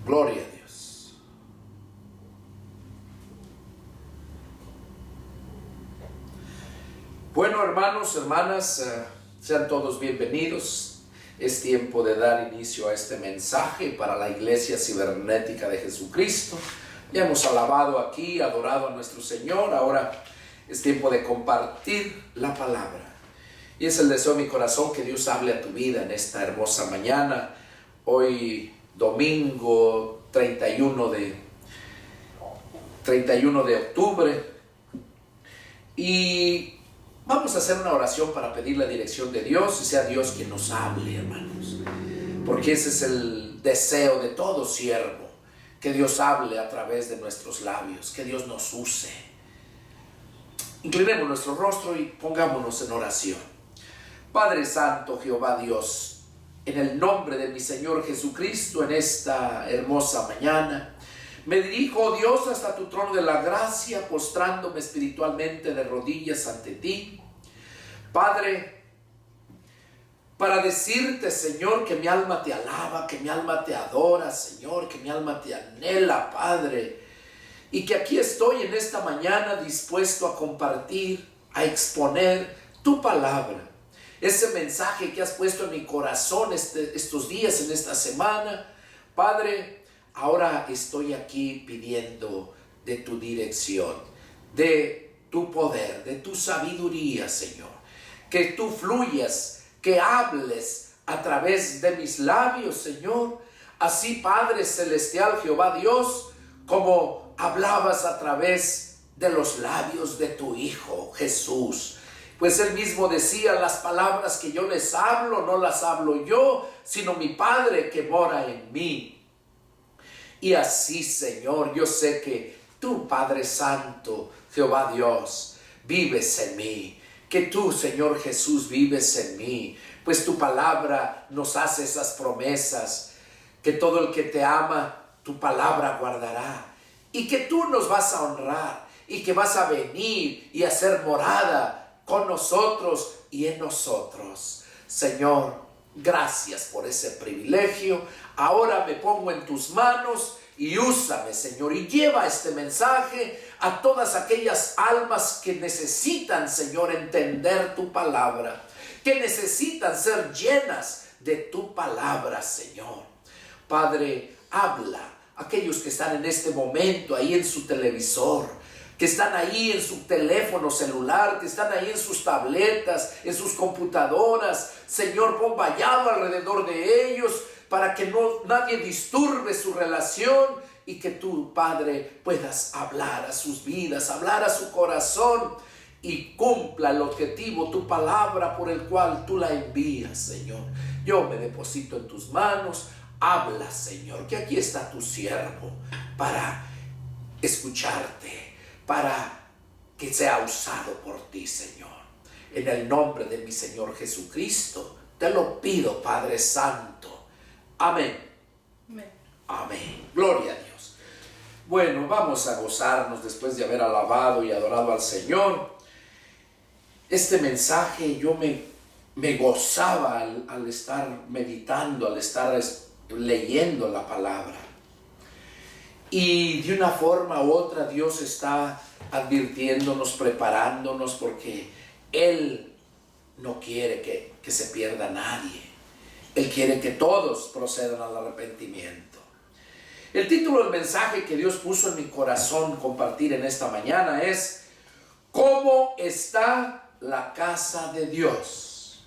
Gloria a Dios. Bueno, hermanos, hermanas, sean todos bienvenidos. Es tiempo de dar inicio a este mensaje para la Iglesia Cibernética de Jesucristo. Ya hemos alabado aquí, adorado a nuestro Señor. Ahora es tiempo de compartir la palabra. Y es el deseo de mi corazón que Dios hable a tu vida en esta hermosa mañana. Hoy domingo 31 de octubre. Y vamos a hacer una oración para pedir la dirección de Dios y sea Dios quien nos hable, hermanos. Porque ese es el deseo de todo siervo, que Dios hable a través de nuestros labios, que Dios nos use. Inclinemos nuestro rostro y pongámonos en oración. Padre Santo, Jehová Dios, en el nombre de mi Señor Jesucristo, en esta hermosa mañana, me dirijo, oh Dios, hasta tu trono de la gracia, postrándome espiritualmente de rodillas ante ti. Padre, para decirte, Señor, que mi alma te alaba, que mi alma te adora, Señor, que mi alma te anhela, Padre, y que aquí estoy en esta mañana dispuesto a compartir, a exponer tu palabra. Ese mensaje que has puesto en mi corazón estos días, en esta semana, Padre, ahora estoy aquí pidiendo de tu dirección, de tu poder, de tu sabiduría, Señor. Que tú fluyas, que hables a través de mis labios, Señor. Así, Padre Celestial, Jehová Dios, como hablabas a través de los labios de tu Hijo, Jesús. Pues Él mismo decía, las palabras que yo les hablo, no las hablo yo, sino mi Padre que mora en mí. Y así, Señor, yo sé que tú, Padre Santo, Jehová Dios, vives en mí. Que tú, Señor Jesús, vives en mí. Pues tu palabra nos hace esas promesas. Que todo el que te ama, tu palabra guardará. Y que tú nos vas a honrar. Y que vas a venir y hacer morada con nosotros y en nosotros. Señor, gracias por ese privilegio. Ahora me pongo en tus manos y úsame, Señor, y lleva este mensaje a todas aquellas almas que necesitan, Señor, entender tu palabra, que necesitan ser llenas de tu palabra, Señor. Padre, habla a aquellos que están en este momento ahí en su televisor, que están ahí en su teléfono celular, que están ahí en sus tabletas, en sus computadoras. Señor, pon vallado alrededor de ellos para que nadie disturbe su relación y que tú, Padre, puedas hablar a sus vidas, hablar a su corazón y cumpla el objetivo, tu palabra por el cual tú la envías, Señor. Yo me deposito en tus manos. Habla, Señor, que aquí está tu siervo para escucharte, para que sea usado por ti, Señor. En el nombre de mi Señor Jesucristo, te lo pido, Padre Santo. Amén. Amén. Amén. Gloria a Dios. Bueno, vamos a gozarnos después de haber alabado y adorado al Señor. Este mensaje yo me gozaba al estar meditando, al estar leyendo la palabra. Y de una forma u otra Dios está advirtiéndonos, preparándonos, porque Él no quiere que se pierda nadie. Él quiere que todos procedan al arrepentimiento. El título del mensaje que Dios puso en mi corazón compartir en esta mañana es ¿cómo está la casa de Dios?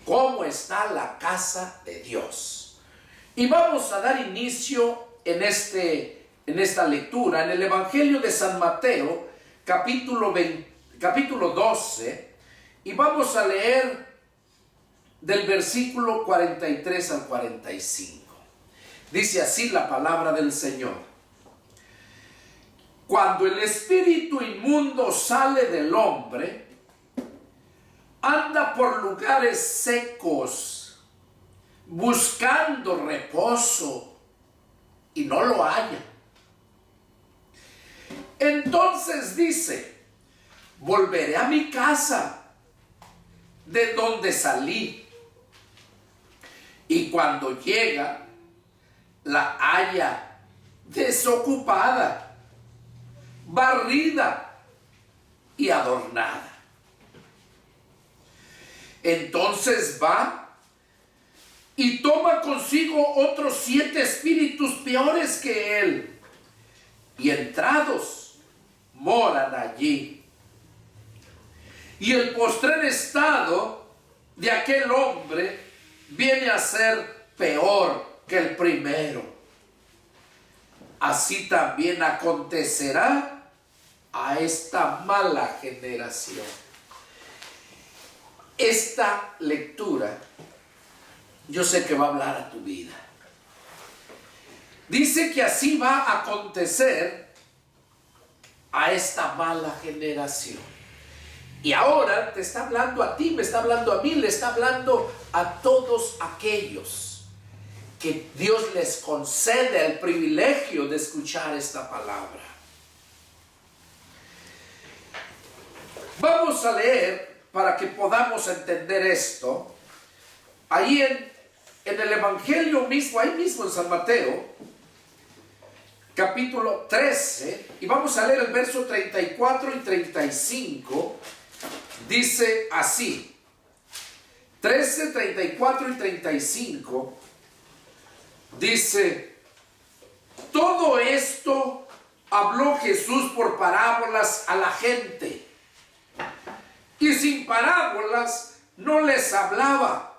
¿Cómo está la casa de Dios? Y vamos a dar inicio en esta lectura, en el Evangelio de San Mateo, capítulo 12, y vamos a leer del versículo 43 al 45. Dice así la palabra del Señor. Cuando el espíritu inmundo sale del hombre, anda por lugares secos, buscando reposo, y no lo halla. Entonces dice, volveré a mi casa, de donde salí. Y cuando llega, la halla desocupada, barrida y adornada. Entonces va y toma consigo otros 7 espíritus peores que él, y entrados moran allí. Y el postrer estado de aquel hombre viene a ser peor que el primero. Así también acontecerá a esta mala generación. Esta lectura, yo sé que va a hablar a tu vida. Dice que así va a acontecer a esta mala generación. Y ahora te está hablando a ti, me está hablando a mí, le está hablando a todos aquellos que Dios les concede el privilegio de escuchar esta palabra. Vamos a leer para que podamos entender esto. Ahí en el Evangelio mismo, ahí mismo en San Mateo, capítulo 13, y vamos a leer el verso 34 y 35, dice así, 13, 34 y 35, dice: todo esto habló Jesús por parábolas a la gente, y sin parábolas no les hablaba,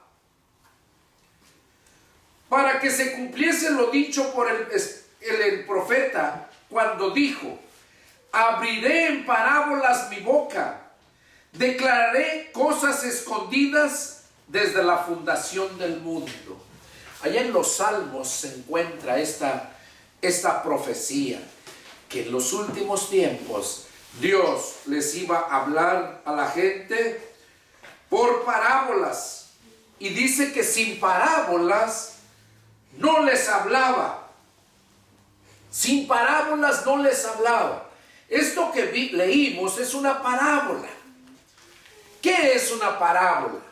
para que se cumpliese lo dicho por el profeta cuando dijo: abriré en parábolas mi boca, declararé cosas escondidas desde la fundación del mundo. Allá en los Salmos se encuentra esta profecía, que en los últimos tiempos Dios les iba a hablar a la gente por parábolas, y dice que sin parábolas no les hablaba. Sin parábolas no les hablaba. Esto que leímos es una parábola. ¿Qué es una parábola?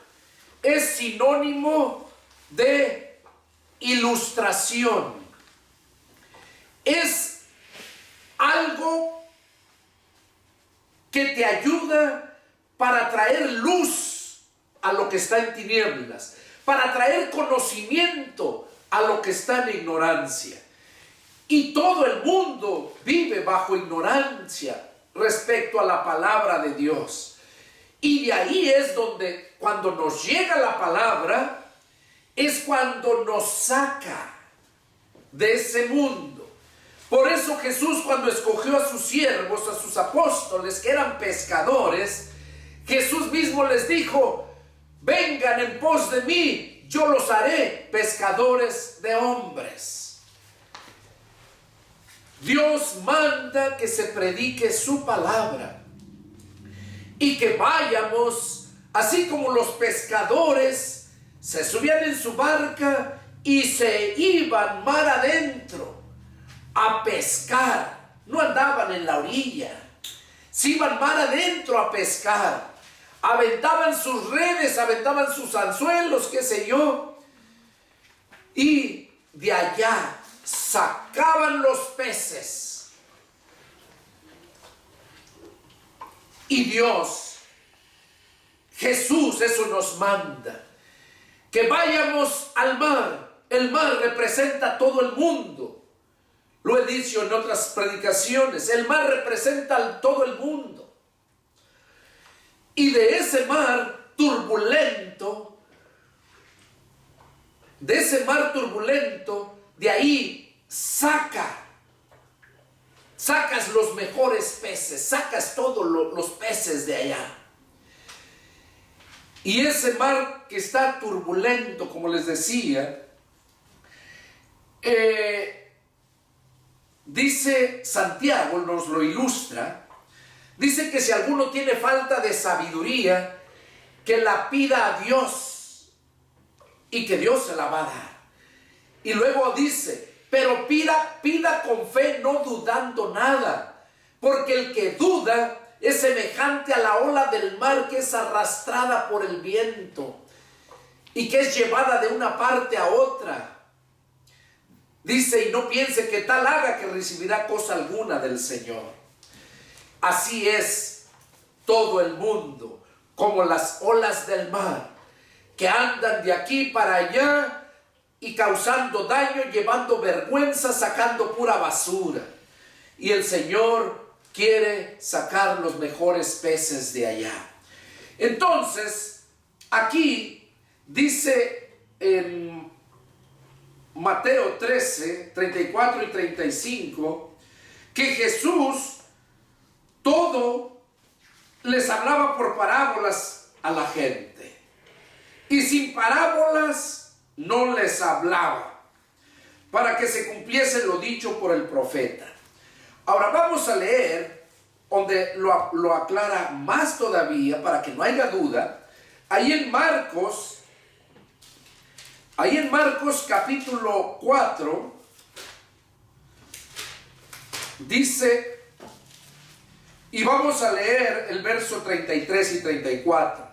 Es sinónimo de ilustración. Es algo que te ayuda para traer luz a lo que está en tinieblas, para traer conocimiento a lo que está en ignorancia. Y todo el mundo vive bajo ignorancia respecto a la palabra de Dios. Y de ahí es donde, cuando nos llega la palabra, es cuando nos saca de ese mundo. Por eso Jesús, cuando escogió a sus siervos, a sus apóstoles, que eran pescadores, Jesús mismo les dijo: vengan en pos de mí, yo los haré pescadores de hombres. Dios manda que se predique su palabra y que vayamos, así como los pescadores se subían en su barca y se iban mar adentro a pescar. No andaban en la orilla, se iban mar adentro a pescar, aventaban sus redes, aventaban sus anzuelos, qué sé yo, y de allá sacaban los peces. Y Dios, Jesús, eso nos manda, que vayamos al mar. El mar representa todo el mundo. Lo he dicho en otras predicaciones, el mar representa todo el mundo. Y de ese mar turbulento, de ahí sacas los mejores peces, sacas todos los peces de allá. Y ese mar que está turbulento, como les decía, dice Santiago, nos lo ilustra, dice que si alguno tiene falta de sabiduría, que la pida a Dios y que Dios se la va a dar. Y luego dice: pero pida con fe, no dudando nada, porque el que duda es semejante a la ola del mar, que es arrastrada por el viento y que es llevada de una parte a otra. Dice, y no piense que tal haga que recibirá cosa alguna del Señor. Así es todo el mundo, como las olas del mar, que andan de aquí para allá y causando daño, llevando vergüenza, sacando pura basura. Y el Señor quiere sacar los mejores peces de allá. Entonces, aquí dice en Mateo 13, 34 y 35, que Jesús todo les hablaba por parábolas a la gente. Y sin parábolas no les hablaba, para que se cumpliese lo dicho por el profeta. Ahora vamos a leer, donde lo aclara más todavía, para que no haya duda, ahí en Marcos capítulo 4, dice, y vamos a leer el verso 33 y 34.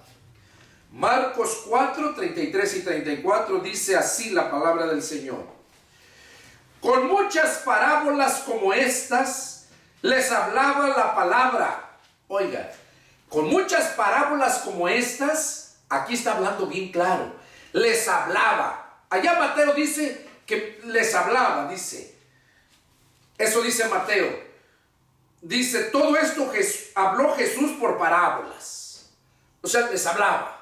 Marcos 4, 33 y 34 dice así la palabra del Señor. Con muchas parábolas como estas les hablaba la palabra. Oiga, con muchas parábolas como estas, aquí está hablando bien claro, les hablaba. Allá Mateo dice que les hablaba, dice. Eso dice Mateo. Dice, todo esto habló Jesús por parábolas. O sea, les hablaba.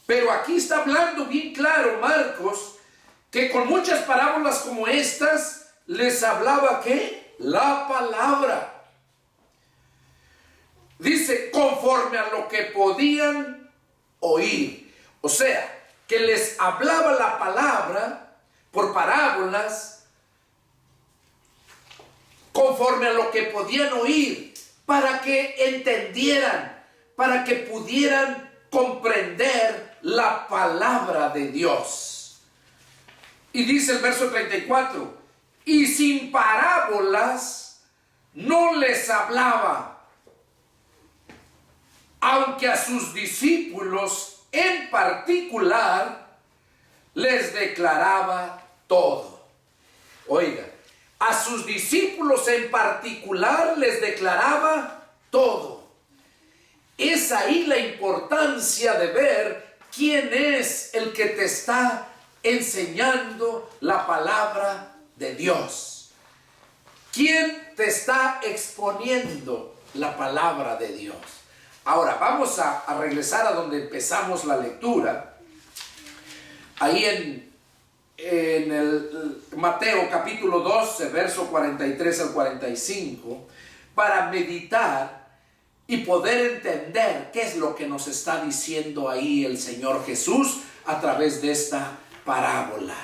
Pero aquí está hablando bien claro Marcos, que con muchas parábolas como estas, les hablaba ¿qué? La palabra. Dice, conforme a lo que podían oír. O sea, que les hablaba la palabra por parábolas, conforme a lo que podían oír, para que entendieran, para que pudieran comprender la palabra de Dios. Y dice el verso 34, y sin parábolas no les hablaba, aunque a sus discípulos en particular les declaraba todo. Oiga, a sus discípulos en particular les declaraba todo. Es ahí la importancia de ver quién es el que te está enseñando la palabra de Dios. ¿Quién te está exponiendo la palabra de Dios? Ahora vamos a regresar a donde empezamos la lectura. Ahí en el Mateo capítulo 12, verso 43 al 45, para meditar y poder entender qué es lo que nos está diciendo ahí el Señor Jesús a través de esta parábola.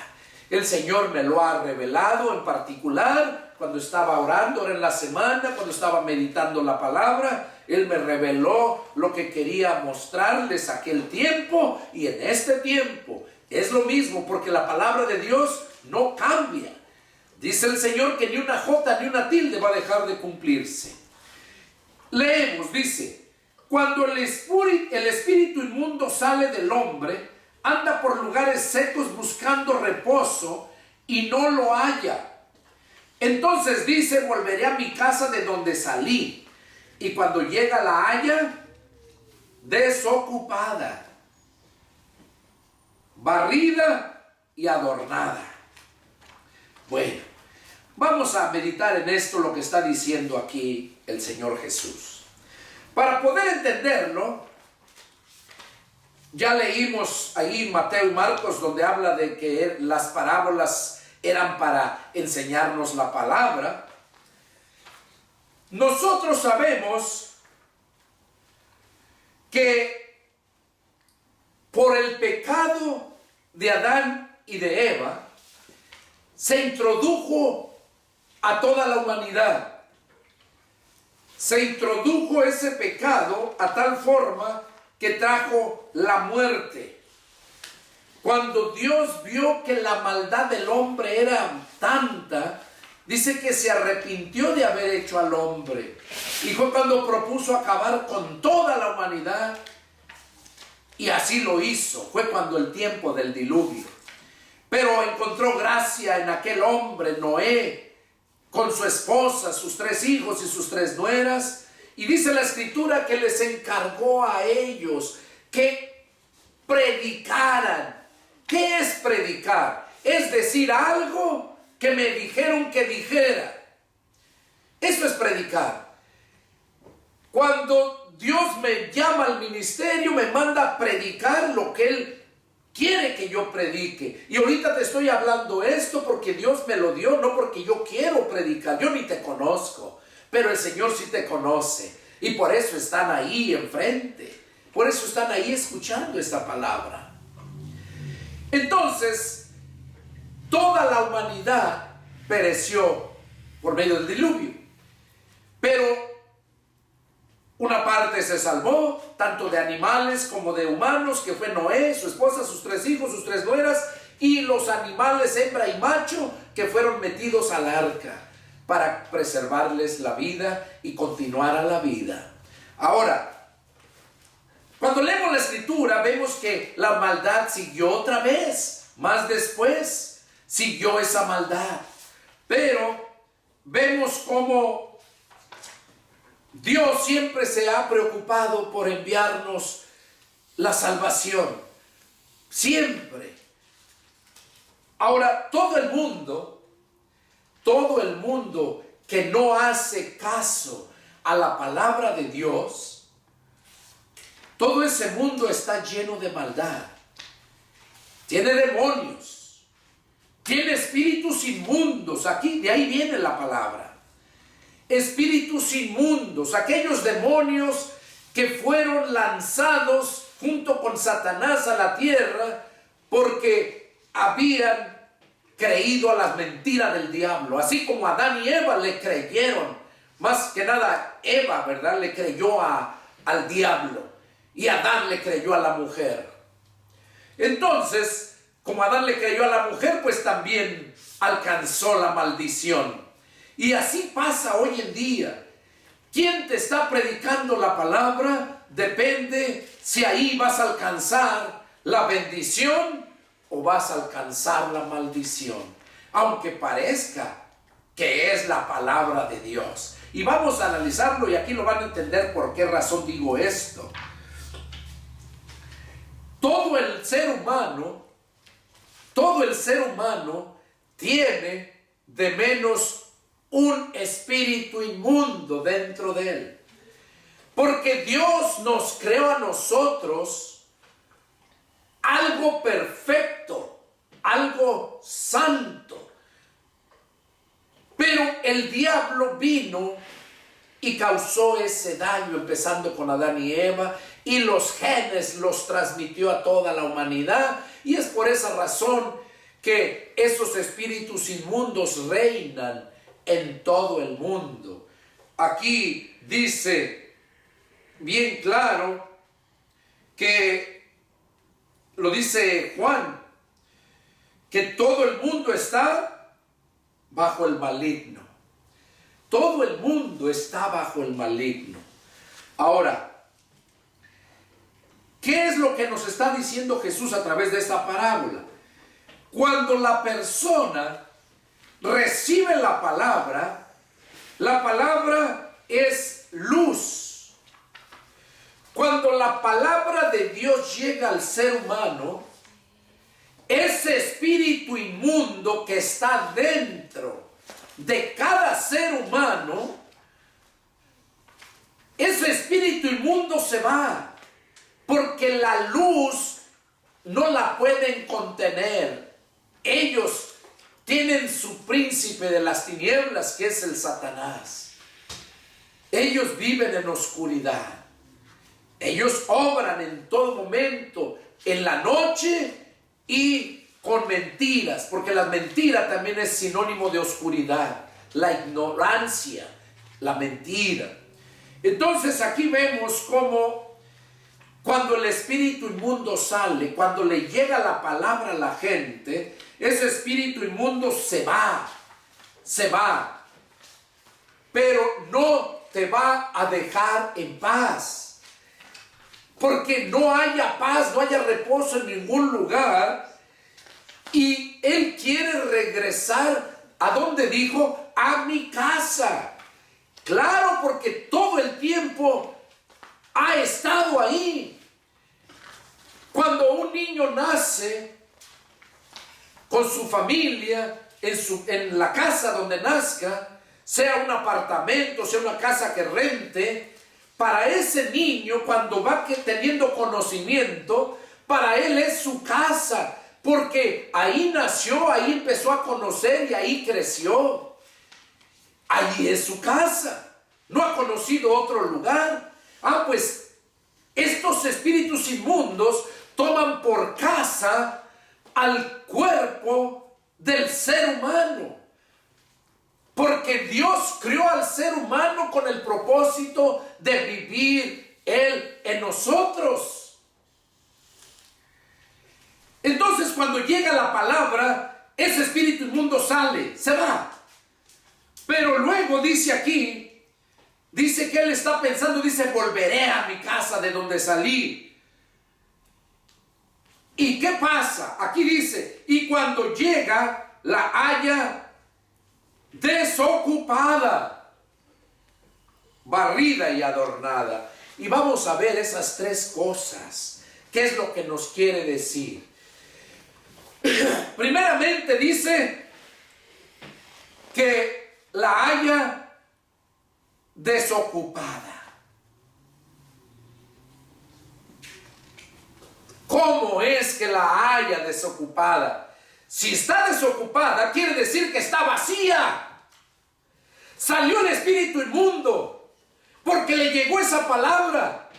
El Señor me lo ha revelado en particular cuando estaba orando, ahora en la semana, cuando estaba meditando la palabra. Él me reveló lo que quería mostrarles aquel tiempo, y en este tiempo es lo mismo, porque la palabra de Dios no cambia. Dice el Señor que ni una jota ni una tilde va a dejar de cumplirse. Leemos, dice, cuando el espíritu inmundo sale del hombre, anda por lugares secos buscando reposo y no lo halla. Entonces dice, volveré a mi casa de donde salí. Y cuando llega la halla desocupada, barrida y adornada. Bueno, vamos a meditar en esto, lo que está diciendo aquí el Señor Jesús. Para poder entenderlo, ya leímos ahí Mateo y Marcos, donde habla de que las parábolas eran para enseñarnos la palabra. Nosotros sabemos que por el pecado de Adán y de Eva, se introdujo a toda la humanidad. Se introdujo ese pecado a tal forma que trajo la muerte. Cuando Dios vio que la maldad del hombre era tanta, dice que se arrepintió de haber hecho al hombre. Y fue cuando propuso acabar con toda la humanidad. Y así lo hizo. Fue cuando el tiempo del diluvio. Pero encontró gracia en aquel hombre, Noé, con su esposa, sus 3 hijos y sus 3 nueras. Y dice la Escritura que les encargó a ellos que predicaran. ¿Qué es predicar? Es decir algo que me dijeron que dijera. Eso es predicar. Cuando Dios me llama al ministerio, me manda a predicar lo que Él quiere que yo predique. Y ahorita te estoy hablando esto porque Dios me lo dio, no porque yo quiero predicar. Yo ni te conozco, pero el Señor sí te conoce. Y por eso están ahí enfrente. Por eso están ahí escuchando esta palabra. Entonces, toda la humanidad pereció por medio del diluvio. Pero una parte se salvó, tanto de animales como de humanos, que fue Noé, su esposa, sus 3 hijos, sus 3 nueras, y los animales hembra y macho que fueron metidos al arca para preservarles la vida y continuar a la vida. Ahora, cuando leemos la Escritura, vemos que la maldad siguió otra vez, más después siguió esa maldad. Pero vemos cómo Dios siempre se ha preocupado por enviarnos la salvación. Siempre. Ahora, todo el mundo que no hace caso a la palabra de Dios, todo ese mundo está lleno de maldad. Tiene demonios. Tiene espíritus inmundos. Aquí, de ahí viene la palabra. Espíritus inmundos, aquellos demonios que fueron lanzados junto con Satanás a la tierra porque habían creído a las mentiras del diablo, así como Adán y Eva le creyeron, más que nada Eva, ¿verdad? Le creyó al diablo y Adán le creyó a la mujer. Entonces, como Adán le creyó a la mujer, pues también alcanzó la maldición. Y así pasa hoy en día. ¿Quién te está predicando la palabra? Depende si ahí vas a alcanzar la bendición o vas a alcanzar la maldición. Aunque parezca que es la palabra de Dios. Y vamos a analizarlo y aquí lo van a entender por qué razón digo esto. Todo el ser humano tiene de menos un espíritu inmundo dentro de él. Porque Dios nos creó a nosotros algo perfecto, algo santo. Pero el diablo vino y causó ese daño, empezando con Adán y Eva, y los genes los transmitió a toda la humanidad. Y es por esa razón que esos espíritus inmundos reinan en todo el mundo. Aquí dice bien claro que lo dice Juan, que todo el mundo está bajo el maligno. Todo el mundo está bajo el maligno. Ahora, ¿qué es lo que nos está diciendo Jesús a través de esta parábola? Cuando la persona recibe la palabra es luz. Cuando la palabra de Dios llega al ser humano, ese espíritu inmundo que está dentro de cada ser humano, ese espíritu inmundo se va, porque la luz no la pueden contener. Ellos tienen su príncipe de las tinieblas, que es el Satanás. Ellos viven en oscuridad. Ellos obran en todo momento, en la noche y con mentiras, porque la mentira también es sinónimo de oscuridad, la ignorancia, la mentira. Entonces aquí vemos cómo cuando el espíritu inmundo sale, cuando le llega la palabra a la gente, ese espíritu inmundo se va, pero no te va a dejar en paz, porque no haya paz, no haya reposo en ningún lugar, y Él quiere regresar, ¿a dónde dijo? A mi casa. Claro, porque todo el tiempo ha estado ahí. Cuando un niño nace con su familia, en la casa donde nazca, sea un apartamento, sea una casa que rente, para ese niño, cuando va teniendo conocimiento, para él es su casa, porque ahí nació, ahí empezó a conocer y ahí creció. Allí es su casa. No ha conocido otro lugar. Pues estos espíritus inmundos toman por casa al cuerpo del ser humano. Porque Dios creó al ser humano con el propósito de vivir Él en nosotros. Entonces, cuando llega la palabra, ese espíritu inmundo sale, se va. Pero luego dice aquí, dice que él está pensando, dice, volveré a mi casa de donde salí. ¿Y qué pasa? Aquí dice, y cuando llega, la halla desocupada, barrida y adornada. Y vamos a ver esas tres cosas. ¿Qué es lo que nos quiere decir? Primeramente dice que la haya desocupada. ¿Cómo es que la haya desocupada? Si está desocupada, quiere decir que está vacía. Salió el espíritu inmundo porque le llegó esa palabra,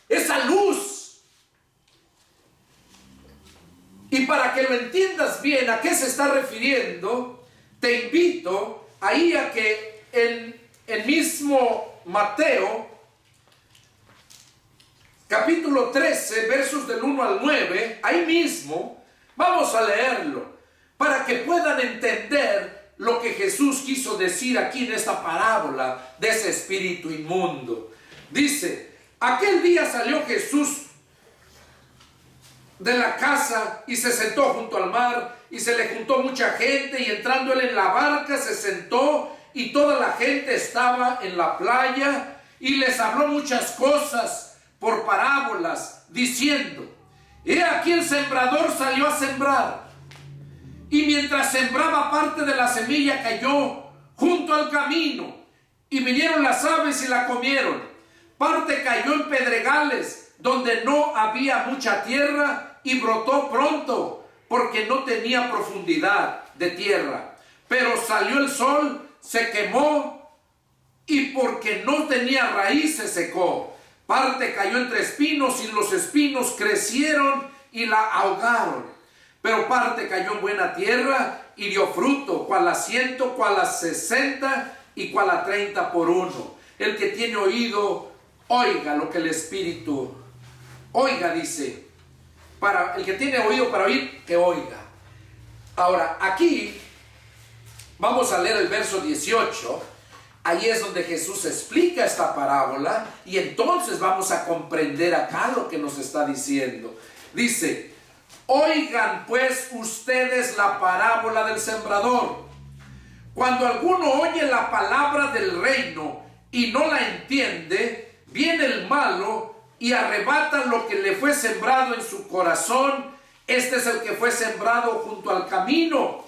esa luz. Y para que lo entiendas bien a qué se está refiriendo, te invito ahí a que en el mismo Mateo, capítulo 13, versos del 1 al 9, ahí mismo, vamos a leerlo, para que puedan entender lo que Jesús quiso decir aquí en esta parábola de ese espíritu inmundo. Dice, aquel día salió Jesús de la casa y se sentó junto al mar, y se le juntó mucha gente, y entrando él en la barca se sentó, y toda la gente estaba en la playa, y les habló muchas cosas por parábolas, diciendo, he aquí el sembrador salió a sembrar, y mientras sembraba, parte de la semilla cayó junto al camino, y vinieron las aves y la comieron. Parte cayó en pedregales, donde no había mucha tierra, y brotó pronto, porque no tenía profundidad de tierra. Pero salió el sol, se quemó, y porque no tenía raíz se secó. Parte cayó entre espinos, y los espinos crecieron y la ahogaron. Pero parte cayó en buena tierra y dio fruto, cual a 100, cual a 60 y cual a 30 por uno. El que tiene oído, oiga lo que el Espíritu oiga, dice. Para el que tiene oído para oír, que oiga. Ahora, aquí vamos a leer el verso 18. Ahí es donde Jesús explica esta parábola, y entonces vamos a comprender acá lo que nos está diciendo. Dice, oigan pues ustedes la parábola del sembrador. Cuando alguno oye la palabra del reino y no la entiende, viene el malo y arrebata lo que le fue sembrado en su corazón. Este es el que fue sembrado junto al camino.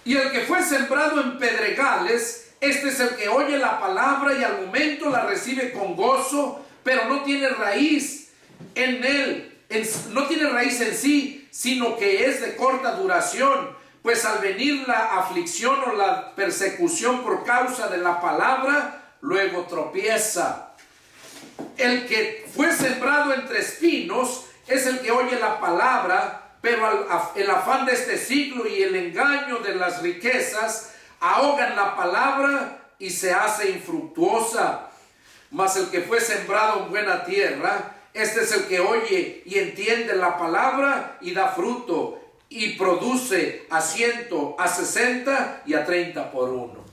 Y el que fue sembrado en pedregales, este es el que oye la palabra y al momento la recibe con gozo, pero no tiene raíz en él, no tiene raíz en sí, sino que es de corta duración, pues al venir la aflicción o la persecución por causa de la palabra, luego tropieza. El que fue sembrado entre espinos es el que oye la palabra, pero el afán de este siglo y el engaño de las riquezas ahogan la palabra y se hace infructuosa. Mas el que fue sembrado en buena tierra, este es el que oye y entiende la palabra y da fruto, y produce a 100, a 60 y a 30 por uno.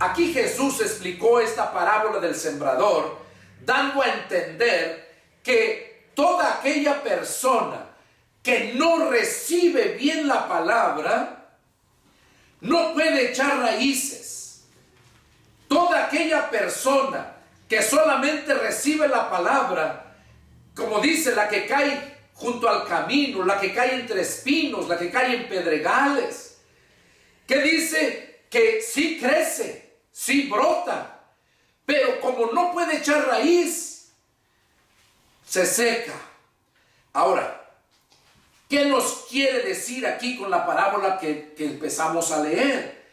Aquí Jesús explicó esta parábola del sembrador, dando a entender que toda aquella persona que no recibe bien la palabra, no puede echar raíces. Toda aquella persona que solamente recibe la palabra, como dice, la que cae junto al camino, la que cae entre espinos, la que cae en pedregales, que dice que sí crece, sí brota, pero como no puede echar raíz, se seca. Ahora, ¿qué nos quiere decir aquí con la parábola que empezamos a leer?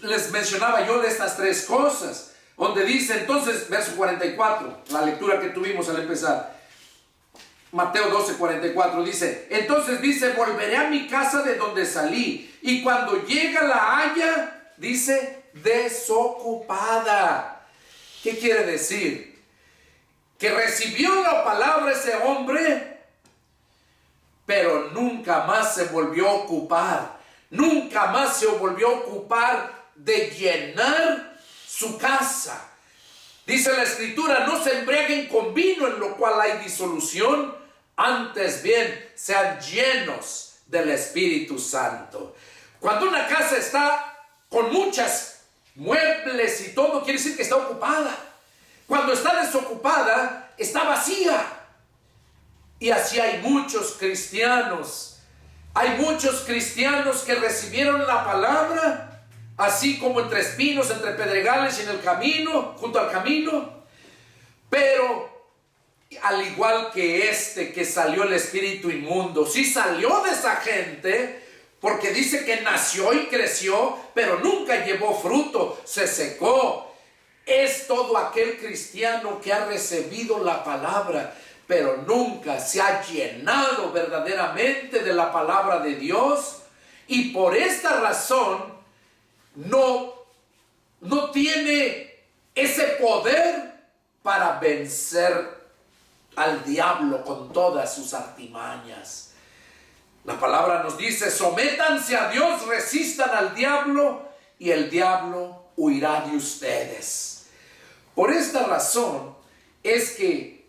Les mencionaba yo de estas tres cosas, donde dice entonces, verso 44, la lectura que tuvimos al empezar, Mateo 12, 44, dice, entonces dice, volveré a mi casa de donde salí, y cuando llega la haya, dice, desocupada. ¿Qué quiere decir? Que recibió la palabra ese hombre, pero nunca más se volvió a ocupar, nunca más se volvió a ocupar de llenar su casa. Dice la Escritura, no se embriaguen con vino en lo cual hay disolución, antes bien sean llenos del Espíritu Santo. Cuando una casa está con muchas muebles y todo, quiere decir que está ocupada. Cuando está desocupada, está vacía. Y así hay muchos cristianos. Hay muchos cristianos que recibieron la palabra, así como entre espinos, entre pedregales y en el camino, junto al camino. Pero al igual que que salió el espíritu inmundo, sí salió de esa gente, porque dice que nació y creció, pero nunca llevó fruto, se secó. Es todo aquel cristiano que ha recibido la palabra, pero nunca se ha llenado verdaderamente de la palabra de Dios, y por esta razón no tiene ese poder para vencer al diablo con todas sus artimañas. La palabra nos dice, sométanse a Dios, resistan al diablo, y el diablo huirá de ustedes. Por esta razón es que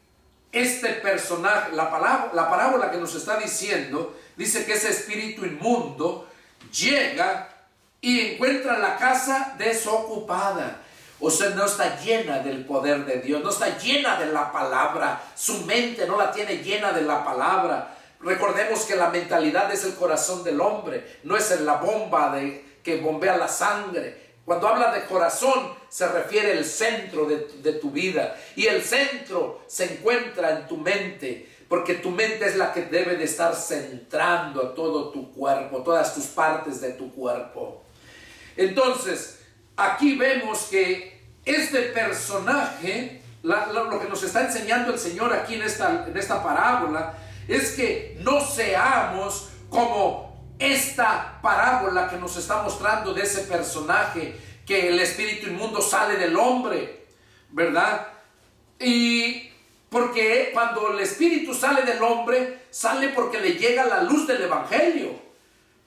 este personaje, la parábola que nos está diciendo, dice que ese espíritu inmundo llega y encuentra la casa desocupada. O sea, no está llena del poder de Dios, no está llena de la palabra, su mente no la tiene llena de la palabra. Recordemos que la mentalidad es el corazón del hombre, no es la bomba que bombea la sangre. Cuando habla de corazón, se refiere al centro de tu vida, y el centro se encuentra en tu mente, porque tu mente es la que debe de estar centrando a todo tu cuerpo, todas tus partes de tu cuerpo. Entonces, aquí vemos que este personaje, lo que nos está enseñando el Señor aquí en esta parábola, es que no seamos como esta parábola que nos está mostrando de ese personaje, que el espíritu inmundo sale del hombre, ¿verdad? Y porque cuando el espíritu sale del hombre, sale porque le llega la luz del evangelio.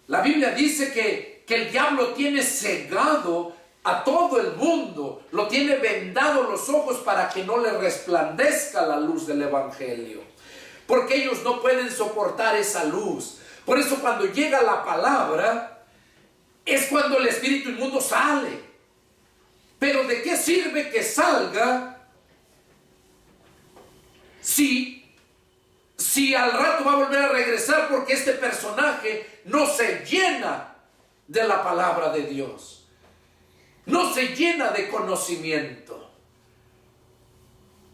La Biblia dice que el diablo tiene cegado a todo el mundo, lo tiene vendado los ojos para que no le resplandezca la luz del evangelio, porque ellos no pueden soportar esa luz. Por eso cuando llega la palabra, es cuando el espíritu inmundo sale. Pero ¿de qué sirve que salga si al rato va a volver a regresar? Porque este personaje no se llena de la palabra de Dios, no se llena de conocimiento.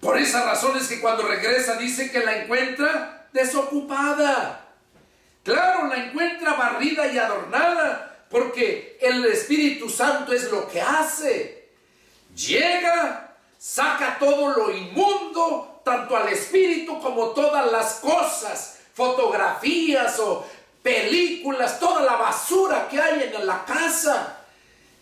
Por esa razón es que cuando regresa dice que la encuentra desocupada. Claro, la encuentra barrida y adornada, porque el Espíritu Santo es lo que hace. Llega, saca todo lo inmundo, tanto al espíritu como todas las cosas, fotografías o películas, toda la basura que hay en la casa.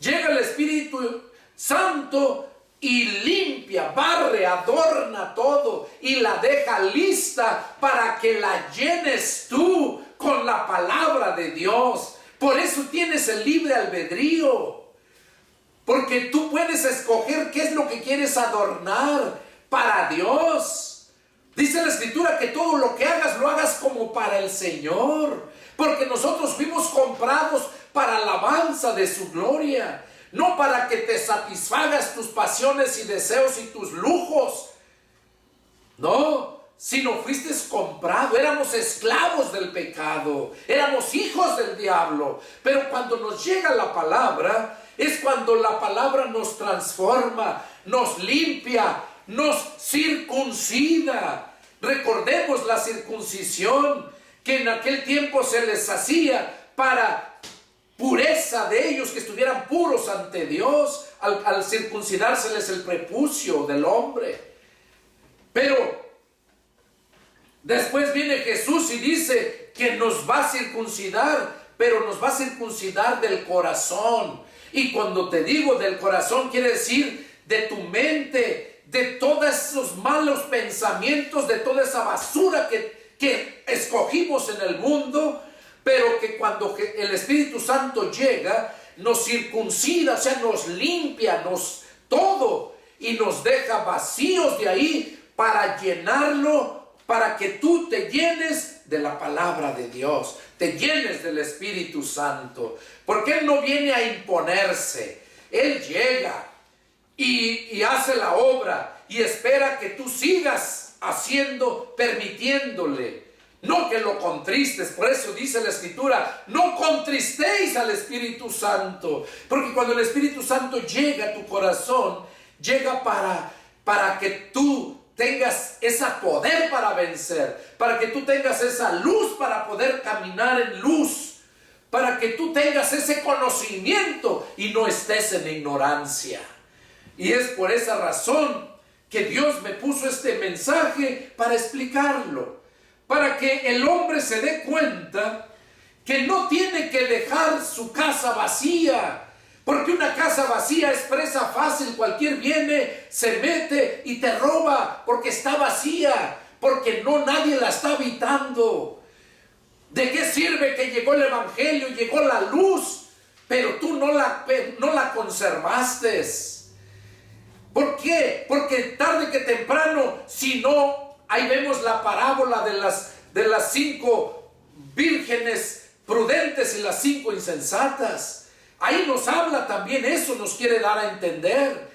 Llega el Espíritu Santo y limpia, barre, adorna todo y la deja lista para que la llenes tú con la palabra de Dios. Por eso tienes el libre albedrío, porque tú puedes escoger qué es lo que quieres adornar para Dios. Dice la Escritura que todo lo que hagas, lo hagas como para el Señor, porque nosotros fuimos comprados para de su gloria, no para que te satisfagas tus pasiones y deseos y tus lujos, no, sino fuiste comprado, éramos esclavos del pecado, éramos hijos del diablo, pero cuando nos llega la palabra, es cuando la palabra nos transforma, nos limpia, nos circuncida. Recordemos la circuncisión que en aquel tiempo se les hacía para pureza de ellos, que estuvieran puros ante Dios, al circuncidárseles el prepucio del hombre. Pero después viene Jesús y dice que nos va a circuncidar, pero nos va a circuncidar del corazón. Y cuando te digo del corazón, quiere decir de tu mente, de todos esos malos pensamientos, de toda esa basura que escogimos en el mundo, pero que cuando el Espíritu Santo llega, nos circuncida, o sea, nos limpia, todo, y nos deja vacíos de ahí para llenarlo, para que tú te llenes de la palabra de Dios, te llenes del Espíritu Santo, porque Él no viene a imponerse, Él llega y hace la obra y espera que tú sigas haciendo, permitiéndole, no que lo contristes. Por eso dice la Escritura, no contristéis al Espíritu Santo, porque cuando el Espíritu Santo llega a tu corazón, llega para que tú tengas ese poder para vencer, para que tú tengas esa luz para poder caminar en luz, para que tú tengas ese conocimiento y no estés en ignorancia. Y es por esa razón que Dios me puso este mensaje para explicarlo, para que el hombre se dé cuenta que no tiene que dejar su casa vacía, porque una casa vacía es presa fácil, cualquier viene, se mete y te roba, porque está vacía, porque nadie la está habitando. ¿De qué sirve que llegó el Evangelio, llegó la luz, pero tú no la conservaste? ¿Por qué? Porque tarde que temprano, si no, ahí vemos la parábola de las 5 vírgenes prudentes y las 5 insensatas. Ahí nos habla también eso, nos quiere dar a entender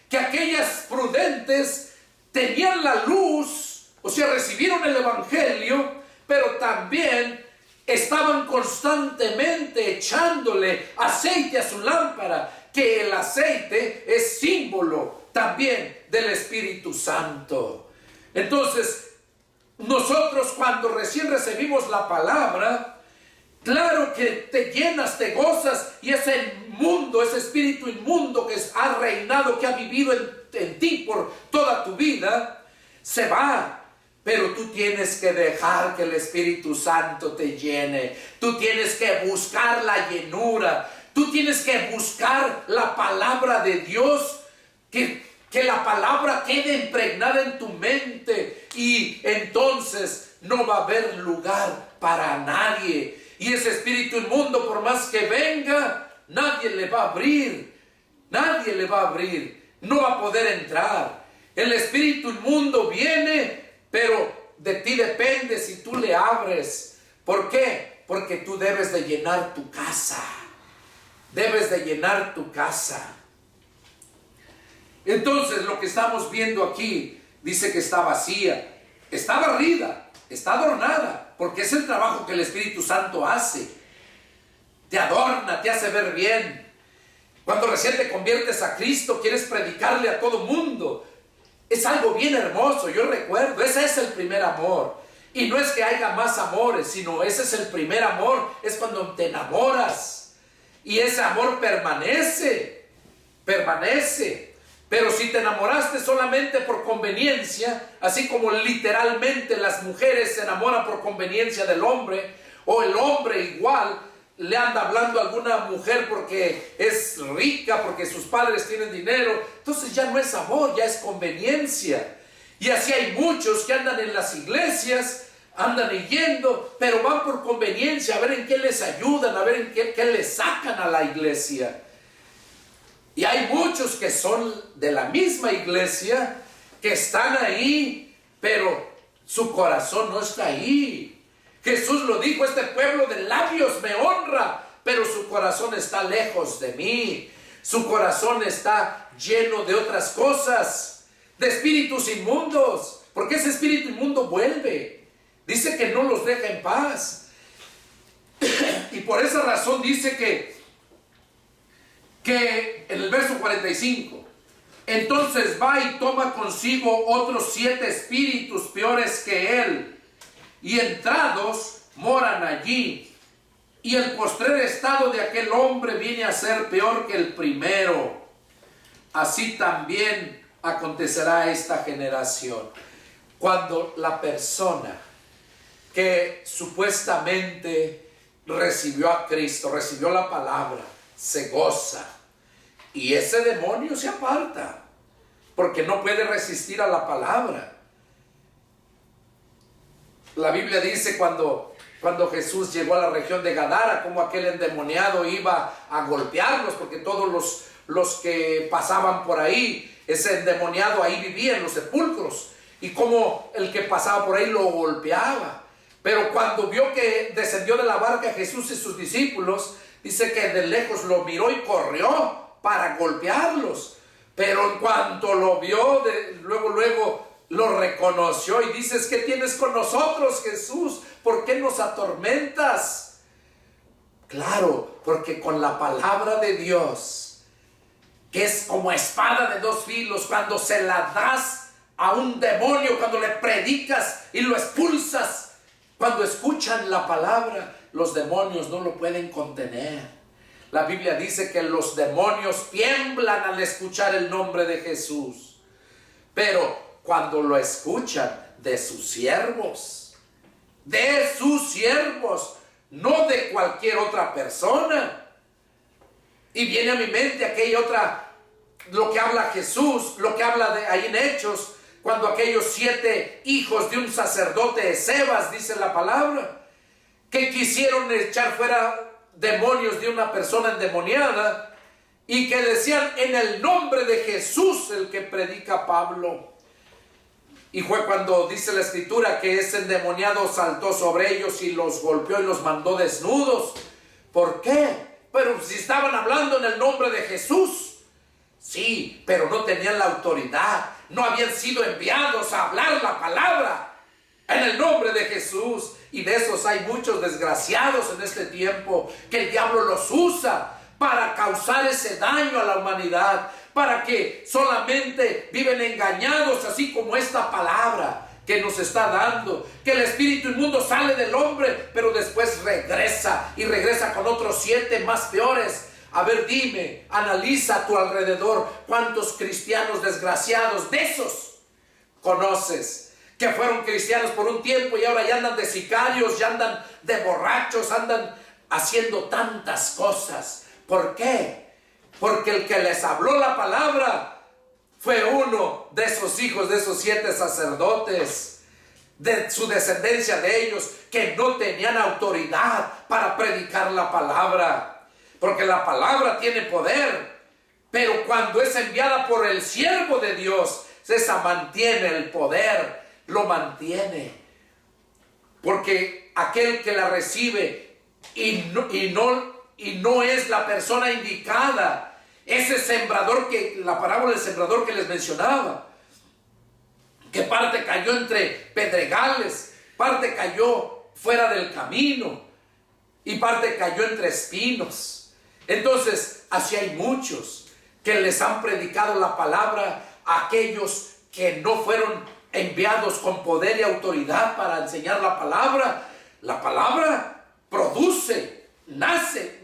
que aquellas prudentes tenían la luz, o sea, recibieron el Evangelio, pero también estaban constantemente echándole aceite a su lámpara, que el aceite es símbolo también del Espíritu Santo. Entonces, nosotros cuando recién recibimos la palabra, claro que te llenas, te gozas, y ese mundo, ese espíritu inmundo que ha reinado, que ha vivido en ti por toda tu vida, se va. Pero tú tienes que dejar que el Espíritu Santo te llene. Tú tienes que buscar la llenura. Tú tienes que buscar la palabra de Dios, que la palabra quede impregnada en tu mente, y entonces no va a haber lugar para nadie. Y ese espíritu inmundo, por más que venga, nadie le va a abrir. Nadie le va a abrir. No va a poder entrar. El espíritu inmundo viene, pero de ti depende si tú le abres. ¿Por qué? Porque tú debes de llenar tu casa. Debes de llenar tu casa. Entonces, lo que estamos viendo aquí, dice que está vacía, está barrida, está adornada, porque es el trabajo que el Espíritu Santo hace. Te adorna, te hace ver bien. Cuando recién te conviertes a Cristo, quieres predicarle a todo mundo. Es algo bien hermoso, yo recuerdo, ese es el primer amor. Y no es que haya más amores, sino ese es el primer amor, es cuando te enamoras. Y ese amor permanece. Pero si te enamoraste solamente por conveniencia, así como literalmente las mujeres se enamoran por conveniencia del hombre, o el hombre igual le anda hablando a alguna mujer porque es rica, porque sus padres tienen dinero, entonces ya no es amor, ya es conveniencia. Y así hay muchos que andan en las iglesias, andan yendo, pero van por conveniencia, a ver en qué les ayudan, a ver en qué les sacan a la iglesia. Y hay muchos que son de la misma iglesia, que están ahí, pero su corazón no está ahí. Jesús lo dijo, este pueblo de labios me honra, pero su corazón está lejos de mí. Su corazón está lleno de otras cosas, de espíritus inmundos, porque ese espíritu inmundo vuelve. Dice que no los deja en paz. Y por esa razón dice que en el verso 45, entonces va y toma consigo otros 7 espíritus peores que él, y entrados moran allí. Y el postrer estado de aquel hombre viene a ser peor que el primero. Así también acontecerá a esta generación. Cuando la persona que supuestamente recibió a Cristo, recibió la palabra, se goza, y ese demonio se aparta, porque no puede resistir a la palabra. La Biblia dice cuando Jesús llegó a la región de Gadara, como aquel endemoniado iba a golpearlos, porque todos los que pasaban por ahí, ese endemoniado ahí vivía en los sepulcros, y como el que pasaba por ahí lo golpeaba. Pero cuando vio que descendió de la barca Jesús y sus discípulos, dice que de lejos lo miró y corrió para golpearlos. Pero en cuanto lo vio, luego lo reconoció y dices: ¿qué tienes con nosotros, Jesús? ¿Por qué nos atormentas? Claro, porque con la palabra de Dios, que es como espada de 2 filos, cuando se la das a un demonio, cuando le predicas y lo expulsas, cuando escuchan la palabra, los demonios no lo pueden contener. La Biblia dice que los demonios tiemblan al escuchar el nombre de Jesús. Pero cuando lo escuchan de sus siervos, no de cualquier otra persona. Y viene a mi mente aquella otra, lo que habla Jesús, lo que habla de ahí en Hechos, cuando aquellos 7 hijos de un sacerdote de Sebas, dice la palabra, que quisieron echar fuera demonios de una persona endemoniada, y que decían: en el nombre de Jesús, el que predica Pablo. Y fue cuando dice la escritura que ese endemoniado saltó sobre ellos y los golpeó y los mandó desnudos. ¿Por qué? Pero si estaban hablando en el nombre de Jesús. Sí, pero no tenían la autoridad, no habían sido enviados a hablar la palabra en el nombre de Jesús. Y de esos hay muchos desgraciados en este tiempo, que el diablo los usa para causar ese daño a la humanidad, para que solamente viven engañados, así como esta palabra que nos está dando, que el espíritu inmundo sale del hombre, pero después regresa, y regresa con otros 7 más peores. A ver, dime, analiza a tu alrededor cuántos cristianos desgraciados de esos conoces, que fueron cristianos por un tiempo y ahora ya andan de sicarios, ya andan de borrachos, andan haciendo tantas cosas. ¿Por qué? Porque el que les habló la palabra fue uno de esos hijos, de esos 7 sacerdotes, de su descendencia de ellos, que no tenían autoridad para predicar la palabra. Porque la palabra tiene poder, pero cuando es enviada por el siervo de Dios, esa mantiene el poder, lo mantiene. Porque aquel que la recibe y no es la persona indicada, ese sembrador, que la parábola del sembrador que les mencionaba, que parte cayó entre pedregales, parte cayó fuera del camino y parte cayó entre espinos. Entonces, así hay muchos que les han predicado la palabra a aquellos que no fueron enviados con poder y autoridad para enseñar la palabra. La palabra produce, nace,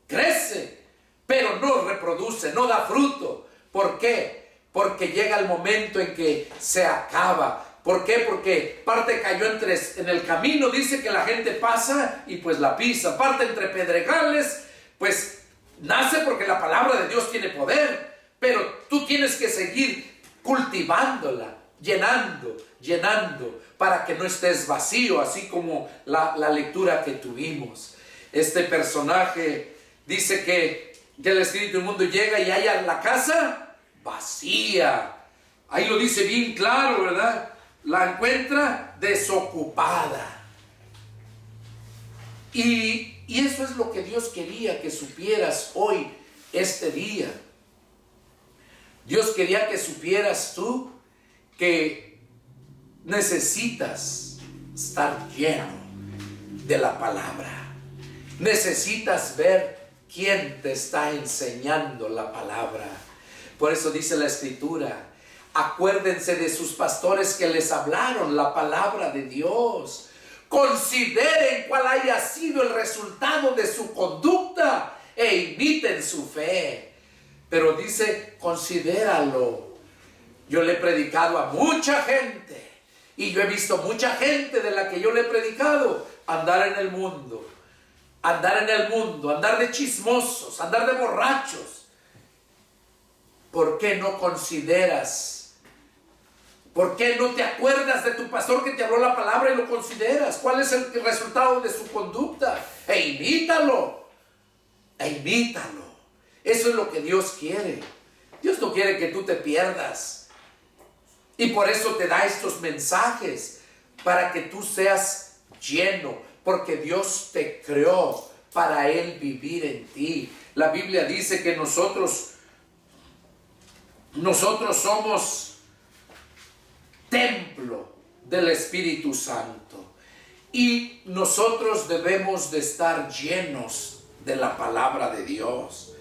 crece, pero no reproduce, no da fruto. ¿Por qué? Porque llega el momento en que se acaba. ¿Por qué? Porque parte cayó en el camino, dice que la gente pasa y pues la pisa. Parte entre pedregales, pues nace porque la palabra de Dios tiene poder. Pero tú tienes que seguir cultivándola, llenando, para que no estés vacío, así como la lectura que tuvimos. Este personaje dice que el espíritu inmundo llega y halla la casa vacía. Ahí lo dice bien claro, ¿verdad? La encuentra desocupada. Y eso es lo que Dios quería que supieras hoy, este día. Dios quería que supieras tú que necesitas estar lleno de la palabra. Necesitas ver quién te está enseñando la palabra. Por eso dice la Escritura, acuérdense de sus pastores que les hablaron la palabra de Dios. Consideren cuál haya sido el resultado de su conducta e imiten su fe. Pero dice, considéralo. Yo le he predicado a mucha gente y yo he visto mucha gente de la que yo le he predicado andar en el mundo, andar de chismosos, andar de borrachos. ¿Por qué no consideras? ¿Por qué no te acuerdas de tu pastor que te habló la palabra y lo consideras? ¿Cuál es el resultado de su conducta? E imítalo. Eso es lo que Dios quiere. Dios no quiere que tú te pierdas. Y por eso te da estos mensajes, para que tú seas lleno, porque Dios te creó para Él vivir en ti. La Biblia dice que nosotros somos templo del Espíritu Santo. Y nosotros debemos de estar llenos de la palabra de Dios.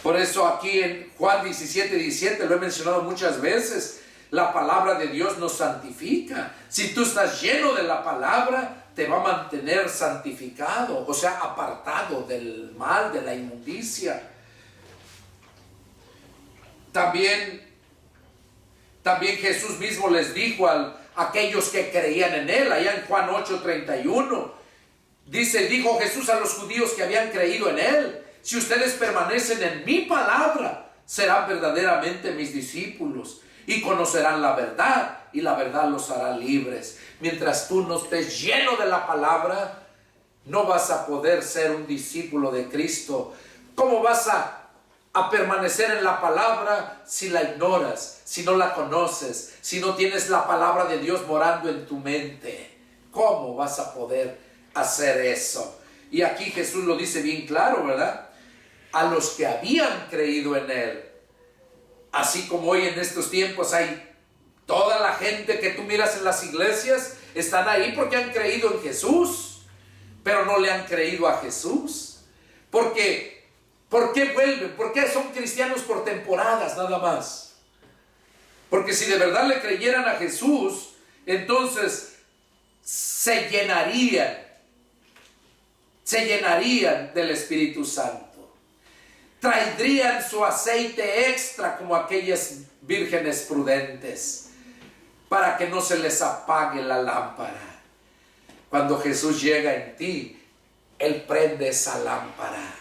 Por eso aquí en Juan 17:17 lo he mencionado muchas veces. La palabra de Dios nos santifica. Si tú estás lleno de la palabra, te va a mantener santificado, o sea, apartado del mal, de la inmundicia. También Jesús mismo les dijo a aquellos que creían en Él, allá en Juan 8:31, dijo Jesús a los judíos que habían creído en Él: si ustedes permanecen en mi palabra, serán verdaderamente mis discípulos y conocerán la verdad, y la verdad los hará libres. Mientras tú no estés lleno de la palabra, no vas a poder ser un discípulo de Cristo. ¿Cómo vas a permanecer en la palabra si la ignoras, si no la conoces, si no tienes la palabra de Dios morando en tu mente? ¿Cómo vas a poder hacer eso? Y aquí Jesús lo dice bien claro, ¿verdad? A los que habían creído en Él. Así como hoy en estos tiempos hay toda la gente que tú miras en las iglesias, están ahí porque han creído en Jesús, pero no le han creído a Jesús. ¿Por qué vuelven? ¿Por qué son cristianos por temporadas nada más? Porque si de verdad le creyeran a Jesús, entonces se llenarían del Espíritu Santo. Traerían su aceite extra como aquellas vírgenes prudentes, para que no se les apague la lámpara. Cuando Jesús llega en ti, Él prende esa lámpara,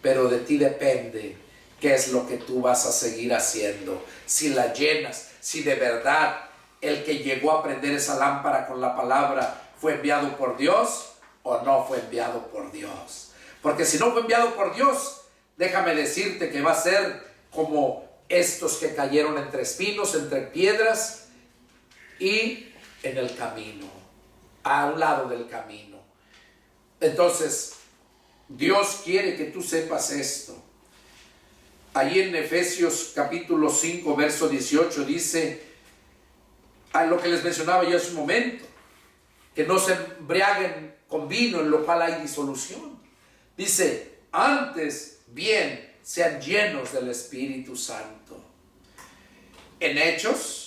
pero de ti depende qué es lo que tú vas a seguir haciendo. Si la llenas, si de verdad el que llegó a prender esa lámpara con la palabra fue enviado por Dios o no fue enviado por Dios. Porque si no fue enviado por Dios, déjame decirte que va a ser como estos que cayeron entre espinos, entre piedras y en el camino, a un lado del camino. Entonces, Dios quiere que tú sepas esto. Allí en Efesios capítulo 5, verso 18 dice, a lo que les mencionaba yo hace un momento, que no se embriaguen con vino, en lo cual hay disolución. Dice, antes bien, sean llenos del Espíritu Santo. En Hechos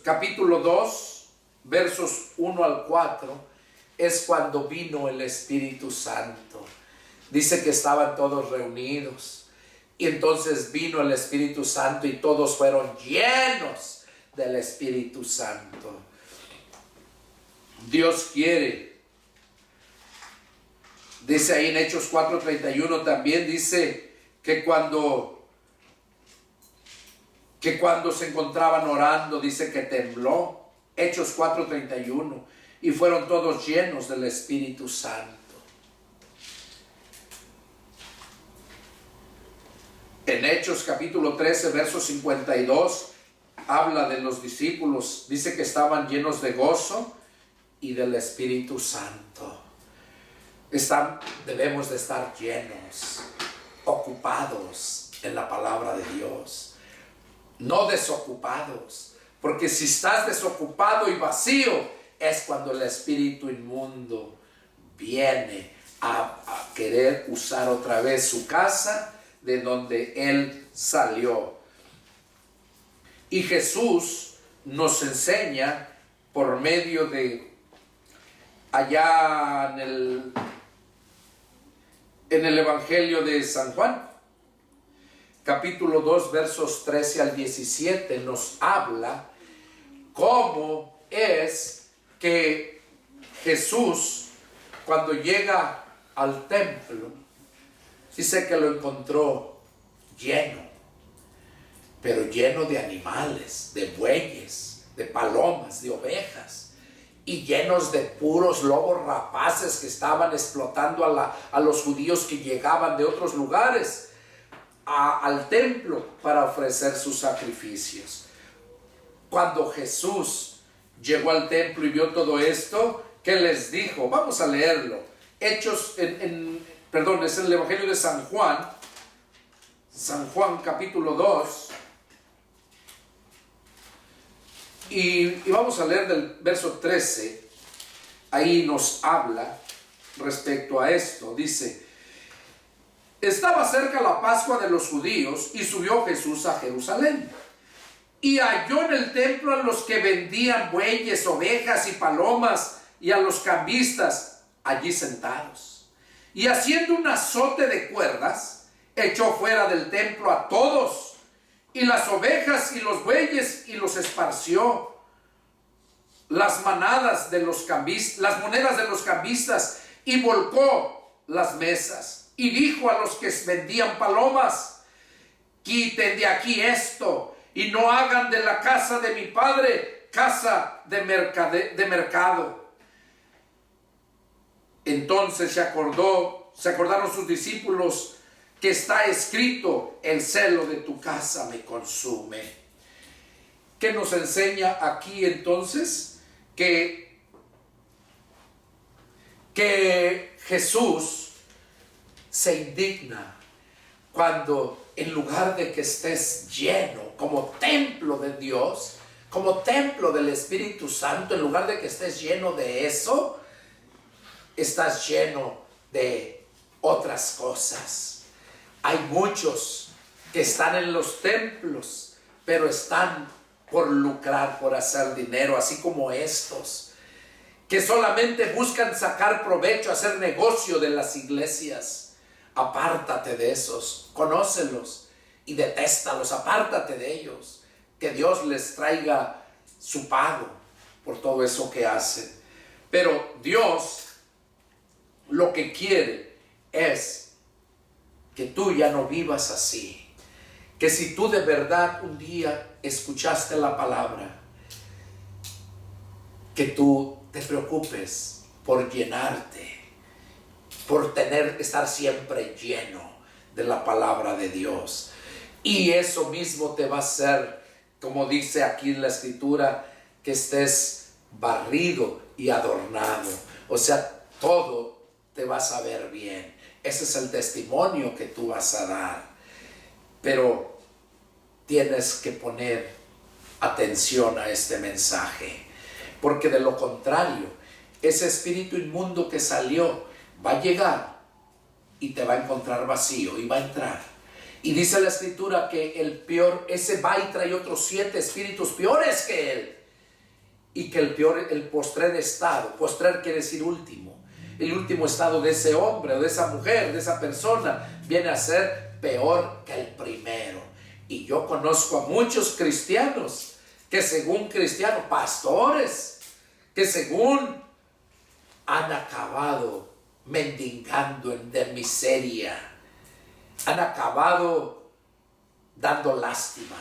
capítulo 2, versos 1 al 4, es cuando vino el Espíritu Santo. Dice que estaban todos reunidos, y entonces vino el Espíritu Santo y todos fueron llenos del Espíritu Santo. Dios quiere. Dice ahí en Hechos 4:31 también, dice que cuando se encontraban orando, dice que tembló. Hechos 4:31, y fueron todos llenos del Espíritu Santo. En Hechos capítulo 13, verso 52, habla de los discípulos. Dice que estaban llenos de gozo y del Espíritu Santo. Debemos de estar llenos, ocupados en la palabra de Dios, no desocupados, porque si estás desocupado y vacío, es cuando el espíritu inmundo viene a querer usar otra vez su casa de donde él salió. Y Jesús nos enseña por medio de allá en el Evangelio de San Juan, capítulo 2, versos 13 al 17, nos habla cómo es que Jesús, cuando llega al templo, dice que lo encontró lleno, pero lleno de animales, de bueyes, de palomas, de ovejas, y llenos de puros lobos rapaces que estaban explotando a los judíos que llegaban de otros lugares al templo para ofrecer sus sacrificios. Cuando Jesús llegó al templo y vio todo esto, ¿qué les dijo? Vamos a leerlo. Es el Evangelio de San Juan capítulo 2, y vamos a leer del verso 13. Ahí nos habla respecto a esto. Dice: estaba cerca la Pascua de los judíos y subió Jesús a Jerusalén. Y halló en el templo a los que vendían bueyes, ovejas y palomas, y a los cambistas allí sentados. Y haciendo un azote de cuerdas, echó fuera del templo a todos, y las ovejas y los bueyes, y los esparció. Las monedas de los cambistas, y volcó las mesas. Y dijo a los que vendían palomas: quiten de aquí esto, y no hagan de la casa de mi padre casa de mercado. Entonces se acordaron sus discípulos que está escrito: el celo de tu casa me consume. ¿Qué nos enseña aquí entonces? Que Jesús se indigna cuando, en lugar de que estés lleno como templo de Dios, como templo del Espíritu Santo, en lugar de que estés lleno de eso, estás lleno de otras cosas. Hay muchos que están en los templos, pero están por lucrar, por hacer dinero, así como estos, que solamente buscan sacar provecho, hacer negocio de las iglesias. Apártate de esos, conócelos y detéstalos, apártate de ellos, que Dios les traiga su pago por todo eso que hacen. Pero Dios lo que quiere es que tú ya no vivas así. Que si tú de verdad un día escuchaste la palabra, que tú te preocupes por llenarte, por estar siempre lleno de la palabra de Dios. Y eso mismo te va a hacer, como dice aquí en la escritura, que estés barrido y adornado. O sea, todo te vas a ver bien. Ese es el testimonio que tú vas a dar. Pero tienes que poner atención a este mensaje, porque de lo contrario, ese espíritu inmundo que salió va a llegar y te va a encontrar vacío y va a entrar. Y dice la escritura que el peor, ese va y trae otros 7 espíritus peores que él. Y que el postrer estado, postrer quiere decir último, el último estado de ese hombre o de esa mujer, de esa persona, viene a ser peor que el primero. Y yo conozco a muchos cristianos que según cristianos, pastores, que según han acabado mendigando de miseria, han acabado dando lástima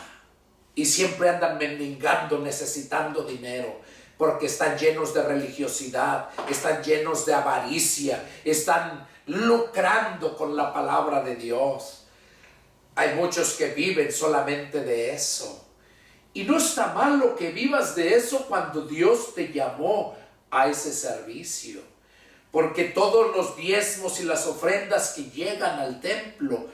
y siempre andan mendigando, necesitando dinero, porque están llenos de religiosidad, están llenos de avaricia, están lucrando con la palabra de Dios. Hay muchos que viven solamente de eso. Y no está mal lo que vivas de eso cuando Dios te llamó a ese servicio. Porque todos los diezmos y las ofrendas que llegan al templo,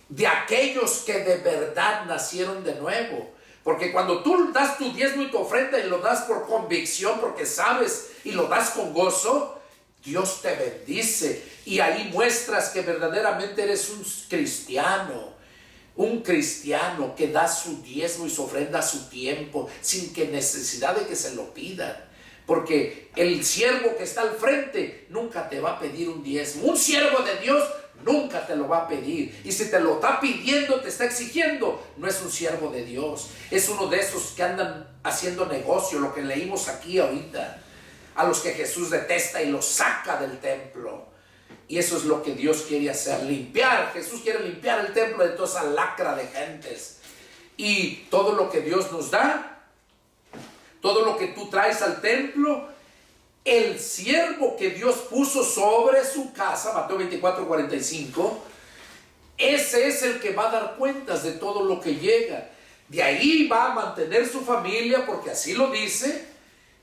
de aquellos que de verdad nacieron de nuevo, porque cuando tú das tu diezmo y tu ofrenda y lo das por convicción, porque sabes y lo das con gozo, Dios te bendice y ahí muestras que verdaderamente eres un cristiano que da su diezmo y su ofrenda a su tiempo, sin que necesidad de que se lo pidan. Porque el siervo que está al frente nunca te va a pedir un diezmo. Un siervo de Dios nunca te lo va a pedir. Y si te lo está pidiendo, te está exigiendo, no es un siervo de Dios. Es uno de esos que andan haciendo negocio, lo que leímos aquí ahorita. A los que Jesús detesta y los saca del templo. Y eso es lo que Dios quiere hacer, limpiar. Jesús quiere limpiar el templo de toda esa lacra de gentes. Y todo lo que Dios nos da, todo lo que tú traes al templo, el siervo que Dios puso sobre su casa, Mateo 24:45, ese es el que va a dar cuentas de todo lo que llega. De ahí va a mantener su familia, porque así lo dice,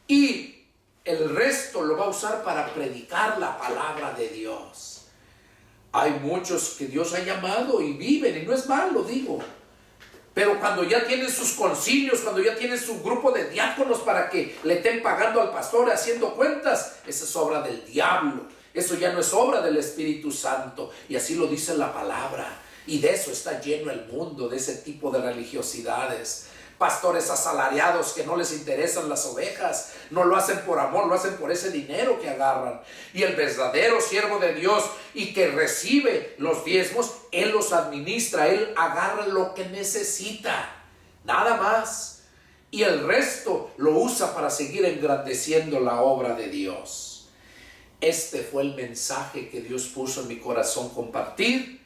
y el resto lo va a usar para predicar la palabra de Dios. Hay muchos que Dios ha llamado y viven, y no es malo, digo. Pero cuando ya tienen sus concilios, cuando ya tienen su grupo de diáconos para que le estén pagando al pastor haciendo cuentas, esa es obra del diablo. Eso ya no es obra del Espíritu Santo. Y así lo dice la palabra. Y de eso está lleno el mundo, de ese tipo de religiosidades. Pastores asalariados que no les interesan las ovejas, no lo hacen por amor, lo hacen por ese dinero que agarran. Y el verdadero siervo de Dios y que recibe los diezmos, él los administra, él agarra lo que necesita, nada más. Y el resto lo usa para seguir engrandeciendo la obra de Dios. Este fue el mensaje que Dios puso en mi corazón compartir.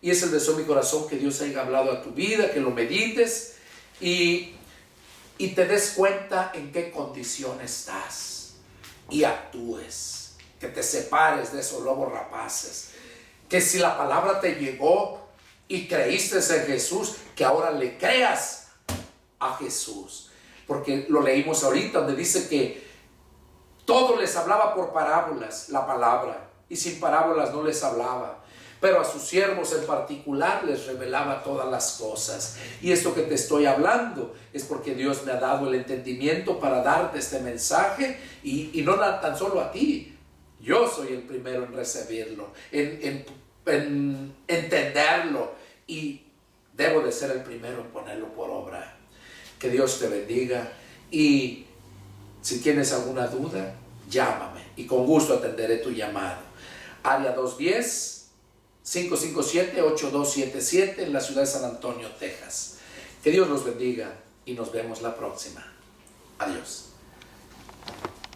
Y es el deseo de mi corazón que Dios haya hablado a tu vida, que lo medites. Y te des cuenta en qué condición estás y actúes, que te separes de esos lobos rapaces, que si la palabra te llegó y creíste en Jesús, que ahora le creas a Jesús, porque lo leímos ahorita donde dice que todo les hablaba por parábolas la palabra y sin parábolas no les hablaba. Pero a sus siervos en particular les revelaba todas las cosas. Y esto que te estoy hablando es porque Dios me ha dado el entendimiento para darte este mensaje. Y no tan solo a ti. Yo soy el primero en recibirlo, en entenderlo. Y debo de ser el primero en ponerlo por obra. Que Dios te bendiga. Y si tienes alguna duda, llámame. Y con gusto atenderé tu llamado. Área 210-557-8277 en la ciudad de San Antonio, Texas. Que Dios los bendiga y nos vemos la próxima. Adiós.